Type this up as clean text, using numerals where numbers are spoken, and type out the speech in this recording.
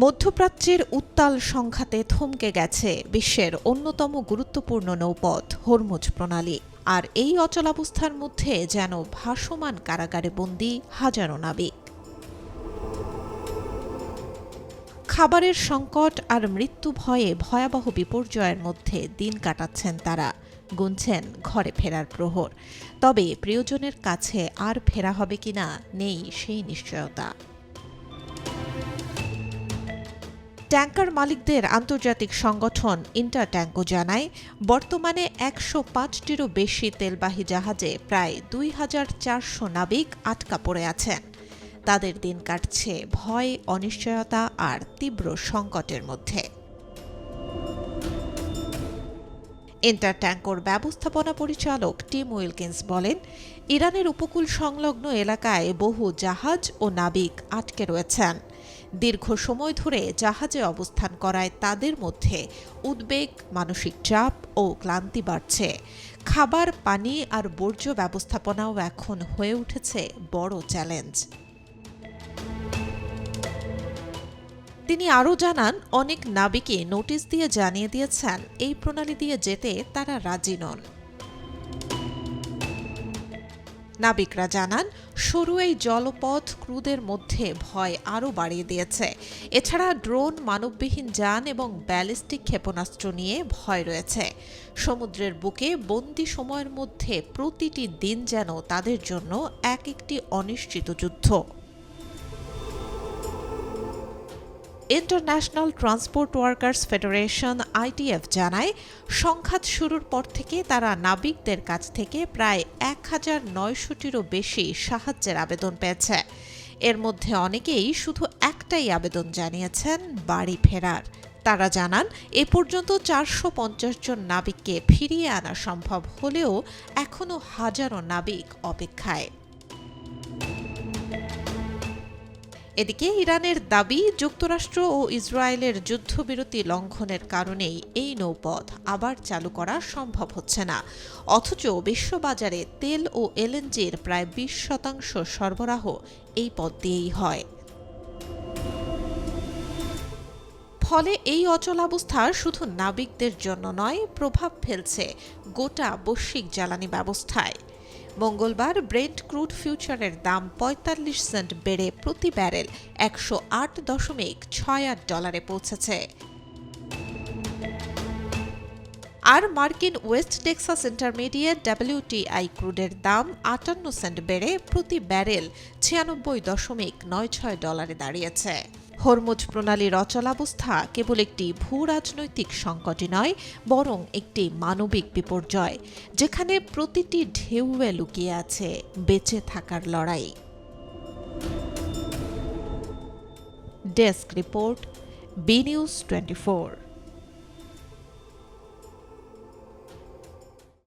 মধ্যপ্রাচ্যের উত্তাল সংঘাতে থমকে গেছে বিশ্বের অন্যতম গুরুত্বপূর্ণ নৌপথ হরমুজ প্রণালী। আর এই অচলাবস্থার মধ্যে যেন ভাসমান কারাগারে বন্দী হাজারো নাবিক। খাবারের সংকট আর মৃত্যু ভয়ে ভয়াবহ বিপর্যয়ের মধ্যে দিন কাটাচ্ছেন তারা, গুনছেন ঘরে ফেরার প্রহর। তবে প্রিয়জনের কাছে আর ফেরা হবে কিনা নেই সেই নিশ্চয়তা। ট্যাঙ্কার মালিকদের আন্তর্জাতিক সংগঠন ইন্টারট্যাঙ্কো জানায়, বর্তমানে ১০৫টিরও বেশি তেলবাহী জাহাজে প্রায় ২,৪০০ নাবিক আটকা পড়ে আছেন। তাদের দিন কাটছে ভয়, অনিশ্চয়তা আর তীব্র সংকটের মধ্যে। ইন্টারট্যাঙ্কোর ব্যবস্থাপনা পরিচালক টিম উইলকিন্স বলেন, ইরানের উপকূল সংলগ্ন এলাকায় বহু জাহাজ ও নাবিক আটকে রয়েছেন। দীর্ঘ সময় ধরে জাহাজে অবস্থান করায় তাদের মধ্যে উদ্বেগ, মানসিক চাপ ও ক্লান্তি বাড়ছে। খাবার, পানি আর বর্জ্য ব্যবস্থাপনাও এখন হয়ে উঠেছে বড় চ্যালেঞ্জ। তিনি আরও জানান, অনেক নাবিকই নোটিশ দিয়ে জানিয়ে দিয়েছেন এই প্রণালী দিয়ে যেতে তারা রাজি নন। নাবিকরা জানান, সরু এই জলপথ ক্রুদের মধ্যে ভয় আরও বাড়িয়ে দিয়েছে। এছাড়া ড্রোন, মানববিহীন যান এবং ব্যালিস্টিক ক্ষেপণাস্ত্র নিয়ে ভয় রয়েছে। সমুদ্রের বুকে বন্দি সময়ের মধ্যে প্রতিটি দিন যেন তাদের জন্য একটি অনিশ্চিত যুদ্ধ। International transport workers federation ITF জানায়, সংঘাত শুরুর পর থেকে তারা নাবিকদের কাছ থেকে প্রায় ১,৯০০টিরও বেশি সাহায্যের আবেদন পেয়েছে। এর মধ্যে অনেকেই শুধু একটাই আবেদন জানিয়েছেন, বাড়ি ফেরার। তারা জানান, এ পর্যন্ত ৪৫০ জন নাবিককে ফিরিয়ে আনা সম্ভব হলেও এখনও হাজারো নাবিক অপেক্ষায়। এদিকে ইরানের দাবি, যুক্তরাষ্ট্র ও ইসরায়েলের যুদ্ধবিরতি লঙ্ঘনের কারণেই এই নৌপথ আবার চালু করা সম্ভব হচ্ছে না। অথচ বিশ্ববাজারে তেল ও LNGর প্রায় ২০% সরবরাহ এই পথ দিয়েই হয়। ফলে এই অচলাবস্থা শুধু নাবিকদের জন্য নয়, প্রভাব ফেলছে গোটা বৈশ্বিক জ্বালানি ব্যবস্থায়। মঙ্গলবার ব্রেন্ট ক্রুড ফিউচারের দাম ৪৫ সেন্ট বেড়ে প্রতি ব্যারেল $১০৮.৬৮ পৌঁছেছে। আর মার্কিন ওয়েস্ট টেক্সাস ইন্টারমিডিয়েট WTI ক্রুডের দাম ৫৮ সেন্ট বেড়ে প্রতি ব্যারেল $৯৬.৯৬ দাঁড়িয়েছে। হরমুজ প্রণালীর অচলাবস্থা কেবল একটি ভূরাজনৈতিক সংকটই নয়, বরং একটি মানবিক বিপর্যয়, যেখানে প্রতিটি ঢেউয়ে লুকিয়ে আছে বেঁচে থাকার লড়াই। Desk report, BNews 24।